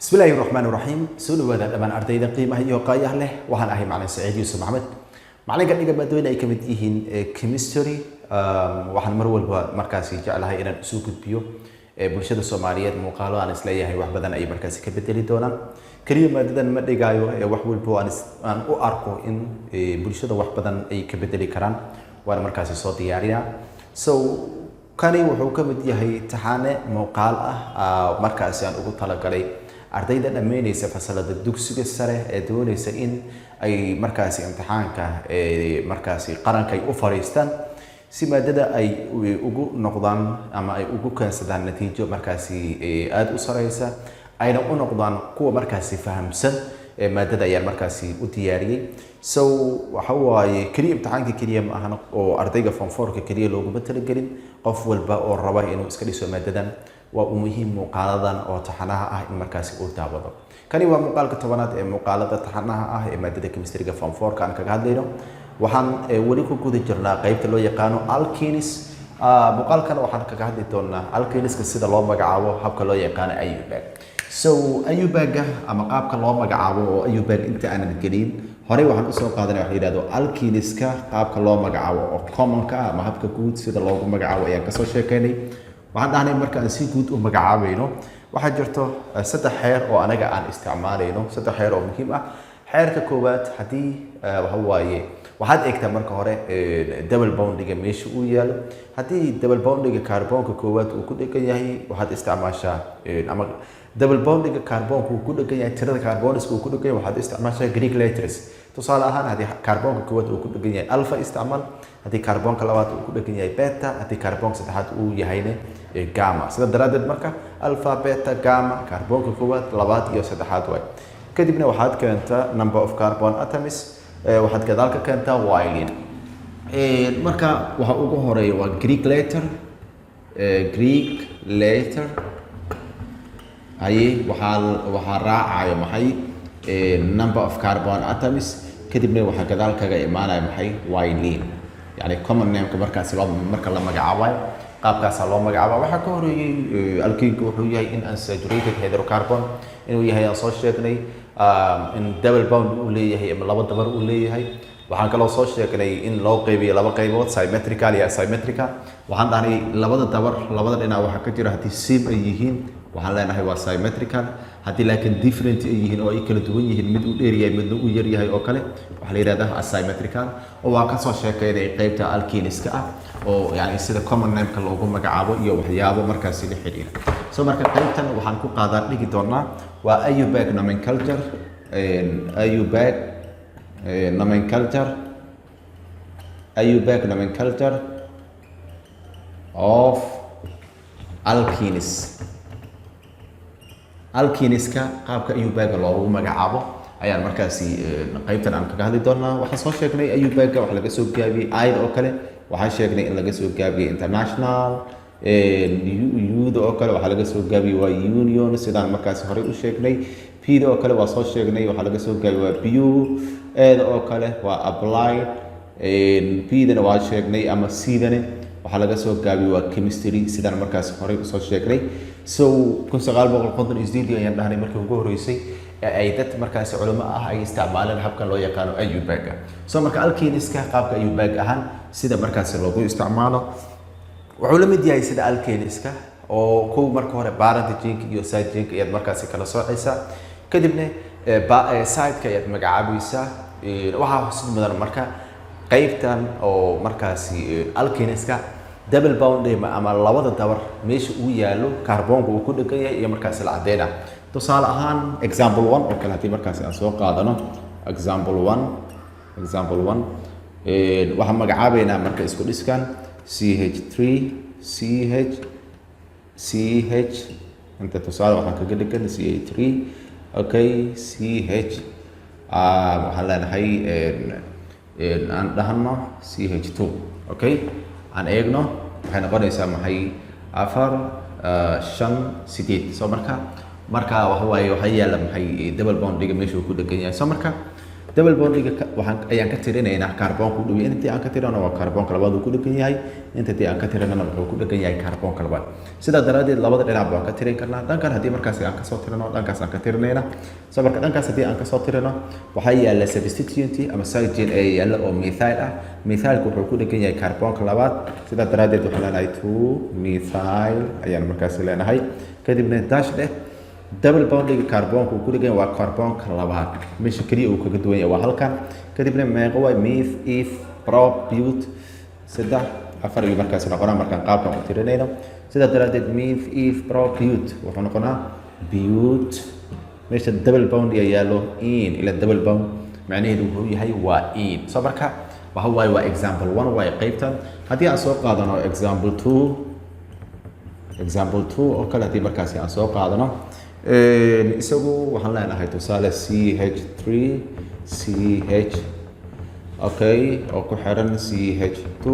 بسم الله الرحمن الرحيم سؤال وهذا لما أردينا قيمة هي وقاية له وهنا أهي معنا سعيد يوسف محمد معنا قد نجمع دوينا أي كمديهن كيمستري وحنا مرول مركزي جعلها إلى سوق بيو برشة الصوماليات مقالة عن إسلامية هي واحدة أي مركزي كبدلي دونا كريم مدة مدة جايو وحول بو عن أركو إن برشة واحدة أي كبدلي كران وأنا مركزي صوتي يارينا كاني وحكم هي تحانة مقالة مركزي عن أقول طلع عليه ardayda dhameynaysa fasalada dugsiga sare ee doonaysa in ay markaasi imtixaanka markaasi qaranka ay u fariistaan si maadada ay ugu noqdaan ama ay ugu keensadaan natiijo markaasi aad u sareysa ayna u noqdaan kuwa markaasi fahamsan maadada ayaa markaasi u diyaariyay waxa waaye kaliya imtixaanka kaliya ma ahan oo ardayga form 4 ka kaliya loogu talagelin qof walba oo raba inuu iska dhiso maadadan ومهم مقالة أو تحناها إن مركز أولتا وضع كان يوم مقالة تبانات مقالة تحناها مادة كيمستري فورم 4 كان كهذا لينو وحن وليكو كود جرنا قيبت لو يقانو الكينيس مقالة كان وحن كهذا تونا الكينيس كسيد الله مجعوه حب كلو يقان أيوباك أيوباك أما قاب كلو مجعوه أيوباك أنت أنا الجليل هري وحن أسوق قادنا وحيد هذا الكينيس قاب كلو مجعوه أو كمان كا ما حب كود سيد الله مجعوه يعني كسر شيء كني waxaan dhahnay marka aan si guud u magacaabayno waxa jirto saddex xeer oo anaga aan isticmaalayno saddex xeer oo muhiim ah xeerka koowaad hadii waxa waaye waxaad eegtaa marka hore double bondiga meesha uu yaalo hadii double bondiga kaarboonka koowaad uu ku dhagan yahay waxaad isticmaashaa ama double bondiga kaarboonka uu ku dhagan yahay tirada kaarbooniska uu ku dhagan yahay waxaad isticmaashaa Greek letters tusaale ahaan hadii kaarboonka koowaad uu ku dhagan yahay alpha isticmaal hadii kaarboonka labaad uu ku dhagan yahay beta hadii kaarboonka saddexaad uu yahayna gamma sida daradeed marka alpha beta gamma kaarboonka koowaad labaad iyo saddexaad way kadibna waxaad keentaa number of carbon atoms waxaad gadaalka keentaa y marka waxa ugu horeeyo waa Greek letter ay waxa raacayo maxay number of carbon atoms kadibna waxa gadaalkaga imaanaya maxay y يعني common name markaas marka la magacaabayo qaabkaas loo magacaabo waxa ka horeeyay alkiinka wuxuu yahay in unsaturated hydrocarbon inuu yahay aan soo sheegnay in double bond uu leeyahay ama laba dabar uu leeyahay waxaan kala soo sheegnay in loo qaybiyo laba qaybood symmetrical iyo asymmetrical waxaan dhahnay labada dabar labada dhinac waxa ka jira hadii same ay yihiin waxaan leenahay waa symmetrical hadii laakiin different ay yihiin oo ay kala duwan yihiin mid uu dheer yahay midna uu yar yahay oo kale waxa la yiraahdaa asymmetrical oo waa ka soo sheekeynay qaybta alkeeniska ah oo yani sida common name ka loogu magacaabo iyo waxyaabo markaas la xiriira marka qaybtan waxaan ku qaadan dhigi doonaa waa Ayubag nomenclature of alkeniska qaabka Ayubag loogu magacaabo ayaan markaasi qaybtan aan kaga hadli doonaa waxaan soo sheegnay Ayubag wax laga soo gaabiyay aid oo kale waxaan sheegnay in laga soo gaabiyay international youth oo kale waxa laga soo gaabiyay waa union sidaan markaasi hore u sheegnay p oo kale waa soo sheegnay waxa laga soo gaabiyay waa bu oo kale waa applied p dana waa sheegnay ama c dana waxa laga soo gaabiyay waa chemistry sidaan markaasi hore u soo sheegnay 1958 ayaan dhahnay markii ugu horeysay ay dad markaasi culimo ah ay isticmaalaan habkan loo yaqaan Ayubag marka alkeniska qaabka Ayubag ahaan sida markaasi loogu isticmaalo wuxuu la mid yahay sida alkeniska oo kow marka hore parent gene iyo side gene ayaad markaasi kala soocaysaa kadibna side-ka ayaad magacaabaysaa waxa xusid mudan marka qaybtan oo markaasi alkeniska double bond ama labada dabar meesha uu yaalo kaarboonka uu ku dhagan yahay iyo markaasi la cadeena tusaale ahaan example 1 oo kale hadii markaasi aan soo qaadano example 1 waxa magacaabeynaa marka isku dhiskan CH3 CH inta tusaale waxaan kaga dhigan CH3 okay CH waxaan leenahay aan dhahno CH2 okay aan eegno waxay noqonaysaa maxay 4 5 8 marka waxa waaye waxa yaala maxay double bondiga meesha uu ku dhagan yahay marka double bondiga waxaan ayaan ka tirinaynaa kaarboonka u dhow yahay intii aan ka tirino waa kaarboonka labaad uu ku dhagan yahay intii aan ka tirinana wuxuu ku dhagan yahay kaarboonka labaad sidaa daraadeed labada dhinac waan ka tirin karnaa dhankan haddii markaas aan ka soo tirino dhankaas aan ka tirinayna soo marka dhankaas haddii aan ka soo tirino waxaa yaala substituent ama cyclin ee yaala oo methyl ah methylku wuxuu ku dhagan yahay kaarboonka labaad sidaa daraadeed waxaan leenahay 2 methyl ayaan markaas leenahay kadibna dash dheh double bondiga kaarboonka uu ku dhagan waa kaarboonka labaad meesha kaliya uu kaga duwan yahay waa halkan kadibna meeqa waa meth eth prop but saddex afar iyo markaas noqonaa markaan qaabkan u tirinayno sidaa daraadeed meth eth prop but wuxuu noqonaa but meesha double bond ayaa yaalo in ila double bond macnaheedu wuxuu yahay waa in soo marka waxa waaye waa example 1 waa qaybtan haddii aan soo qaadano example 2 oo kale haddii markaas aan soo qaadano isagu waxaan leenahay tusaale CH3 CH okay oo ku xiran CH2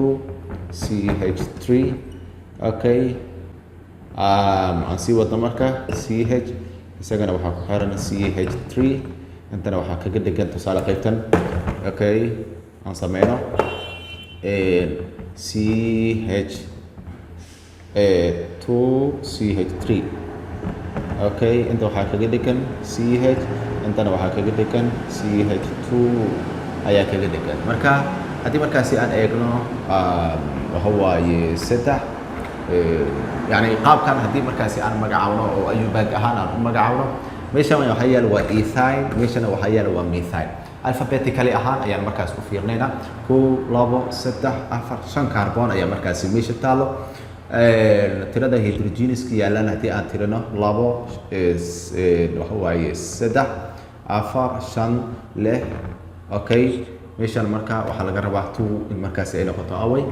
CH3 okay aan sii wadno marka CH isagana waxaa ku xiran CH3 intana waxaa kaga dhigan tusaale qaybtan okay aan sameyno CH2 CH3 okay inta waxaa kaga dhigan CH intana waxaa kaga dhigan CH2 ayaa kaga dhigan marka haddii markaasi aan eegno waxa waaye saddex yani qaabkan haddii markaasi aan magacaawno oo ayubaag ahaan aan u magacaawno meeshan waxaa yaala waa ethyl meeshana waxaa yaala waa methyl alphabetically ahaan ayaan markaas u fiirinaynaa 1 2 3 4 5 kaarboon ayaa markaasi meesha taalo tirada hydrogeniska yaalaan haddii aan tirino 2 waxa waaye 3 4 5 6 okay meeshan marka waxaa laga rabaa 2 in markaasi ay noqoto away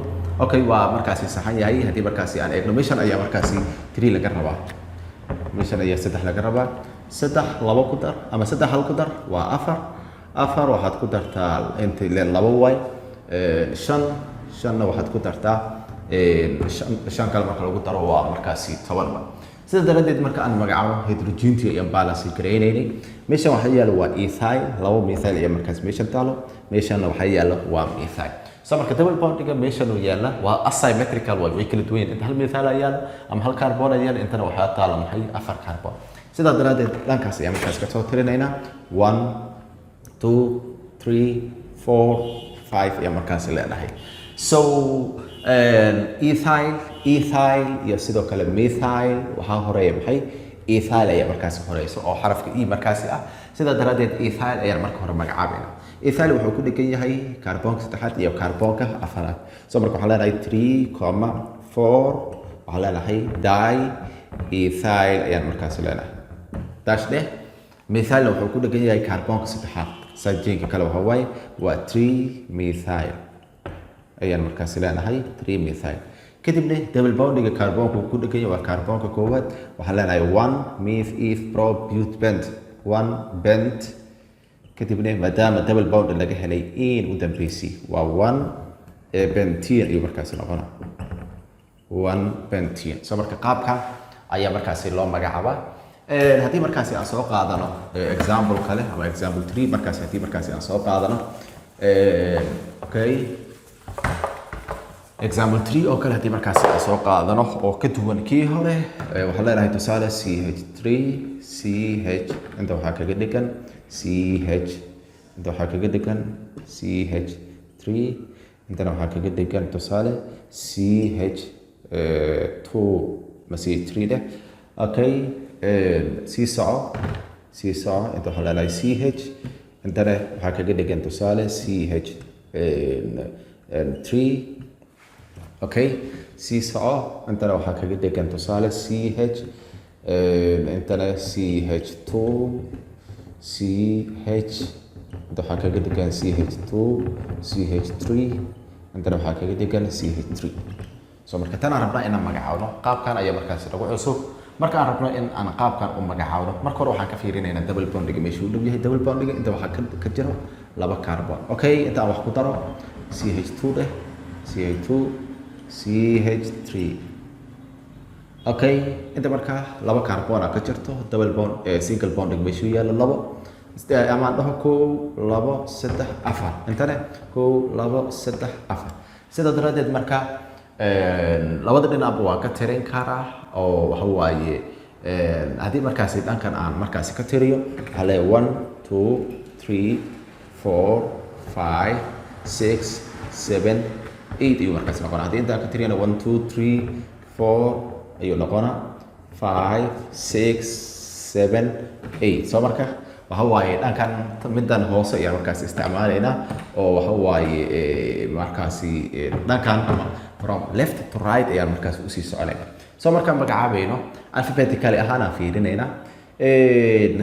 okay waa markaasi saxan yahay haddii markaasi aan eegno meeshan ayaa markaasi 3 laga rabaa meeshan ayaa 3 laga rabaa 3 2 ku dar ama 3 hal ku dar waa 4 4 waxaad ku dartaa inta ile 2 way 5 5 waxaad ku dartaa 5 kale marka lagu daro waa markaasi 10 way sida daradeed marka aan magacaabo hydrogenity ayaan balance gareynaynay meeshan waxa yaalo waa ethyl 2 methyl ayaa markaas meeshan taalo meeshan waxa yaalo waa methyl soo marka double bondiga meeshan uu yaala waa asymmetrical way kala duwan inta hal methyl ayaa ama hal carbon ayaa intana waxa taalo maxay 4 carbon sida daradeed dhankaas ayaan markaas ka soo tirinaynaa 1 2 3 4 5 ayaa markaas leenahay so ethyl iyo sidoo kale methyl waxaa horeeya maxay ethyl ayaa markaas horeyso oo xarafka e markaas ah sida daradeed ethyl ayaa marka hore magacaabayna ethyl wuxuu ku dhigan yahay kaarboonka saddexaad iyo kaarboonka afaraad soo marka waxaan leenahay 3,4 waxaan leenahay diethyl ayaan markaas leenahay dash dheh methyl wuxuu ku dhigan yahay kaarboonka saddexaad sajeenka kale waxa waaye waa 3 methyl ayaan markaas leenahay 3 methyl kadibna double bondiga kaarboonka ku dhigan yahay waa kaarboonka koowaad waxaan leenahay 1 meth eth prop but bent 1 bent kadibna maadaama double bond laga helay in u dambeysay waa 1 bentene iyo markaas noqona 1 bentene soo marka qaabka ayaa markaas loo magacaabaa haddii markaas aan soo qaadano example kale ama example 3 markaas haddii markaas aan soo qaadano okay example 3 oo kale haddii markaas aan soo qaadano oo ka duwan kii hore waxaan leenahay tusaale CH3 CH inta waxaa kaga dhigan CH inta waxaa kaga dhigan CH3 intana waxaa kaga dhigan tusaale CH2 ma CH3 dheh okay sii soco inta waxaa leenahay CH intana waxaa kaga dhigan tusaale CH3 okay sii soco intana waxaa kaga dhigan tusaale CH intana CH2 CH inta waxaa kaga dhigan CH2 CH3 intana waxaa kaga dhigan CH3 soo marka tan aan rabnaa inaan magacaawno qaabkan ayaa markaas lagu cusub marka aan rabno in aan qaabkan u magacaawno marka hore waxaan ka fiirinaynaa double bondiga meesha uu dhow yahay double bondiga inta waxaa ka jiro 2 carbon okay inta aan wax ku daro CH2 dheh CH2 CH3 okay inta marka 2 carbon ka jirto double bond single bonding meesha yaalo 2 ama dhaho 1 2 3 4 intana 1 2 3 4 sida daradeed marka labada dhinacba waa ka tirin karaa oo waxa waaye haddii markaasi dhankan aan markaasi ka tiriyo hale 1 2 3 4 5 6 7 8 ayuu markaasi noqonaa haddii intaan ka tiriyana 1 2 3 4 ayuu noqonaa 5 6 7 8 soo marka waxa waaye dhankan middan hoose ayaan markaasi isticmaalaynaa oo waxa waaye markaasi dhankan ama from left to right ayaan markaasi usii soconayna soo markaan magacaabayno alphabetically ahaan aan fiirinaynaa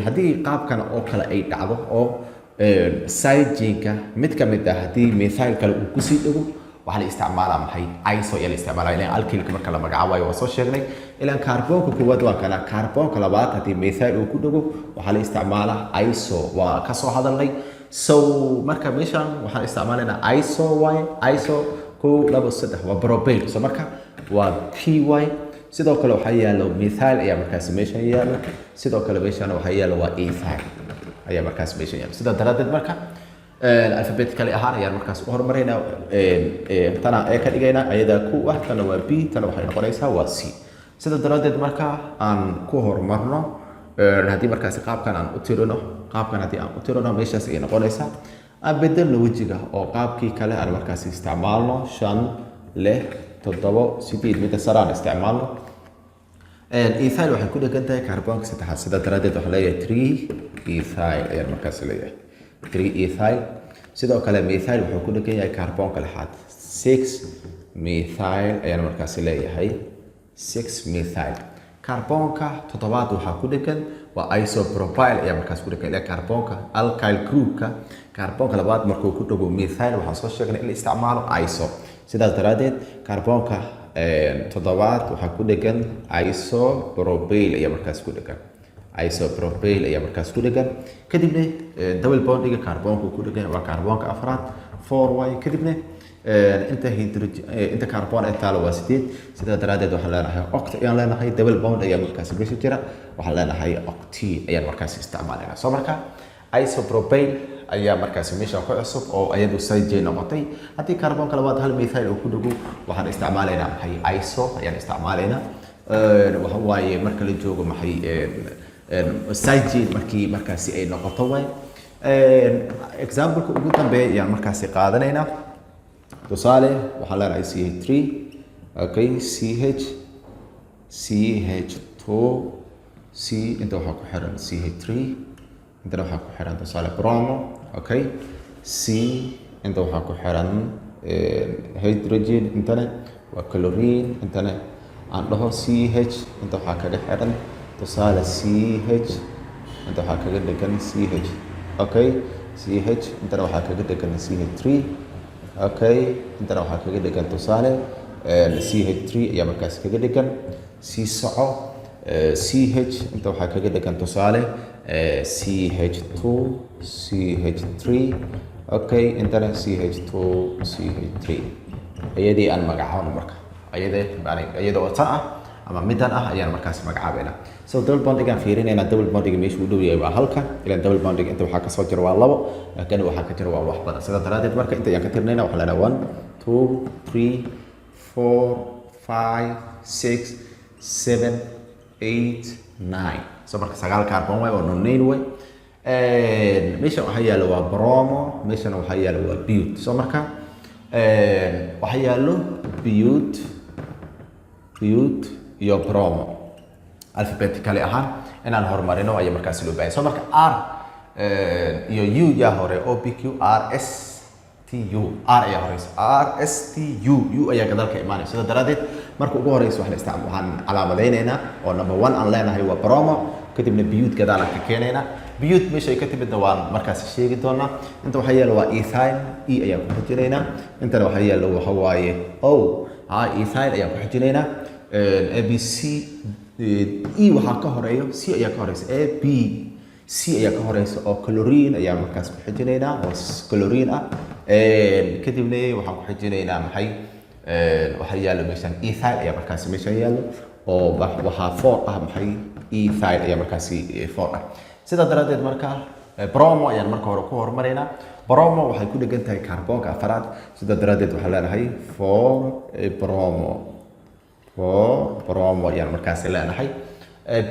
haddii qaabkan oo kale ay dhacdo oo sidejinka mid ka mid ah haddii methyl kale uu kusii dhego waxaa la isticmaalaa maxay iso ayaa la isticmaalaa ilaan alkylka marka la magacaabayo waa soo sheegnay ilaan kaarboonka koowaad waa kana kaarboonka labaad haddii methyl uu ku dhego waxaa la isticmaalaa iso waa ka soo hadalnay so marka meeshan waxaan isticmaalaynaa iso y iso 1 2 3 waa propane so marka waa py sidoo kale waxaa yaalo methyl ayaa markaasi meeshan yaalo sidoo kale meeshan waxaa yaalo waa ethyl ayaa markaasi meeshan yaalo sidaa daraadeed marka alphabetically ahaan ayaan markaas u hormaraynaa tana ee ka dhigaynaa ayada ku ah tana waa b tana waxay noqonaysaa waa c sida daraadeed marka aan ku hormarno haddii markaasi qaabkan aan u tirino qaabkan haddii aan u tirino meeshaas ay noqonaysaa aan bedelno wejiga oo qaabkii kale aan markaasi isticmaalno 5 6 7 8 midda sare aan isticmaalno ethyl waxay ku dhegan tahay kaarboonka saddexaad sida daraadeed waxaa leeyahay 3 ethyl ayaan markaasi leeyahay 3 ethyl sidoo kale methyl wuxuu ku dhegan yahay kaarboonka lixaad 6 methyl ayaan markaasi leeyahay 6 methyl kaarboonka toddobaad waxaa ku dhegan waa isopropyl ayaa markaas ku dhegan ilaa kaarboonka alkyl groupka kaarboonka labaad markuu ku dhego methyl waxaan soo sheegnay in la isticmaalo iso sidaas daraadeed kaarboonka toddobaad waxaa ku dhegan isopropyl ayaa markaas ku dhegan isopropyl ayaa markaas ku dhegan kadibna double bondiga kaarboonka ku dhegan waa kaarboonka afraad 4y kadibna inta kaarboon ee taalo waa 8 sidaa daraadeed waxaan leenahay oct ayaan leenahay double bond ayaa markaas meesha jira waxaan leenahay octene ayaan markaas isticmaalaynaa soo marka isopropyl ayaa markaas meesha ku cusub oo ayadu sidej noqotay haddii kaarboonka labaad hal methyl uu ku dhego waxaan isticmaalaynaa maxay iso ayaan isticmaalaynaa waxa waaye marka la joogo maxay sidej markii markaasi ay noqoto way example-ka ugu dambeeya ayaan markaasi qaadanaynaa tusaale waxaan leenahay ch3 okay ch2 c inta waxaa ku xiran ch3 intana waxaa ku xiran tusaale bromo okay c inta waxaa ku xiran hydrogen intana waa chlorine intana aan dhaho ch inta waxaa kaga xiran tusaale ch inta waxaa kaga dhegan ch okay ch intana waxaa kaga dhegan ch3 okay intana waxaa kaga dhegan tusaale ch3 ayaa markaas kaga dhegan c soco ch inta waxaa kaga dhegan tusaale ch2 ch3 okay intana ch2 ch3 ayadii aan magacaabno marka iyadoo tan ah ama middan ah ayaan markaas magacaabaynaa so double bondigaan fiirinaynaa double bondiga meesha uu dhow yahay waa halkan ilaan double bondiga inta waxaa kasoo jira waa 2 laakiin waxaa ka jira waa wax badan sidaa daraadeed marka inta ayaan ka tirinaynaa waxaa leenahay 1 2 3 4 5 6 7 8 9 so marka 9 kaarboon way oo nonane way meeshan waxaa yaalo waa bromo meeshana waxaa yaalo waa bute so marka waxaa yaalo bute iyo bromo alphabetically ahaan inaan horumarino ayaa markaas loo baahay so marka r iyo u yaa hore opq rstu r ayaa horeysa rstu u ayaa gadalka imaanaya sida daraadeed marka ugu horeysa waxaan calaamadaynaynaa oo number 1 aan leenahay waa bromo kadibna bute gadaal aan ka keenaynaa bute meesha ay ka timidna waan markaas sheegi doonaa inta waxaa yaalo waa ethyl e ayaan ku xijinaynaa intana waxaa yaalo waxa waaye ethyl ayaan ku xijinaynaa abc e waxaa ka horeeyo c ayaa ka horeysa ab c ayaa ka horeysa oo chlorine ayaa markaas ku xijinaynaa oo chlorine ah kadibna waxaan ku xijinaynaa maxay waxaa yaalo meeshan ethyl ayaa markaas meeshan yaalo oo waxaa 4 ah maxay ethyl ayaa markaas 4 ah sidaa daraadeed marka bromo ayaan marka hore ku hormarayna bromo waxay ku dhagan tahay kaarboonka afraad sida daraadeed waxaan leenahay for bromo ayaan markaas leenahay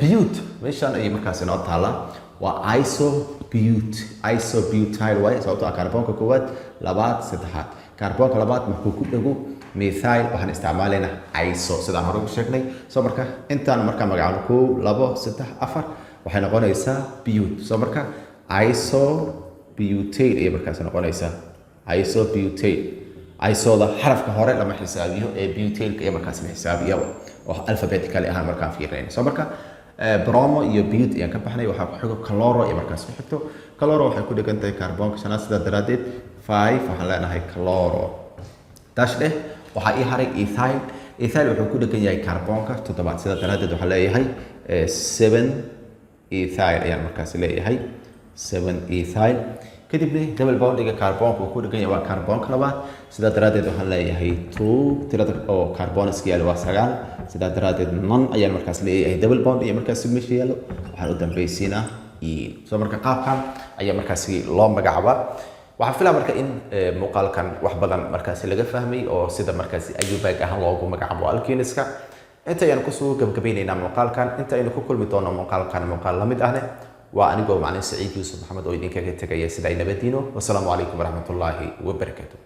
bute meeshan ay markaas inoo taala waa isobutyl way sababtoo ah kaarboonka koowaad labaad saddexaad kaarboonka labaad markuu ku dhago methyl waxaan isticmaalaynaa iso sidaan hore u sheegnay soo marka intaan marka magacaano 1 2 3 4 waxay noqonaysaa bute soo marka isobutane ay markaas noqonaysaa isobutane isoda xarafka hore lama xisaabiyo ee butane ay markaas la xisaabiyo oo alphabetically ahaan markaan fiirnayno soo marka bromo iyo bute ayaan ka baxnay waxaa ku xigo chloro iyo markaas ku xigto chloro waxay ku dhagan tahay kaarboonka shanaad sida daraadeed 5 waxaan leenahay chloro dash dheh waxaa ii haray ethyl wuxuu ku dhagan yahay kaarboonka toddobaad sida daraadeed waxaan leeyahay 7 ethyl ayaan markaas leeyahay 7 ethyl kadibna double bondiga kaarboonka uu ku dhagan yahay waa kaarboonka labaad sida daraadeed waxaan leeyahay 2 tirada oo kaarboniska yaalo waa 9 sida daraadeed non ayaan markaas leeyahay double bond iyo markaas meesha yaalo waxaan u dambaysiinaa soo marka qaabkan ayaa markaas loo magacaabaa waxaan filaa marka in muuqaalkan wax badan markaas laga fahmay oo sida markaas ayubaag ahaan loogu magacaabo alkeniska inta ayaan kusoo gabagabaynaynaa muuqaalkan inta aynu ku kulmi doono muuqaalkan muuqaal la mid ahne waa anigoo macalin Saciid Yuusuf Maxamed oo idinkaga tagaya sida ay nabadiino wassalaamu calaykum waraxmatullaahi wabarakaatuh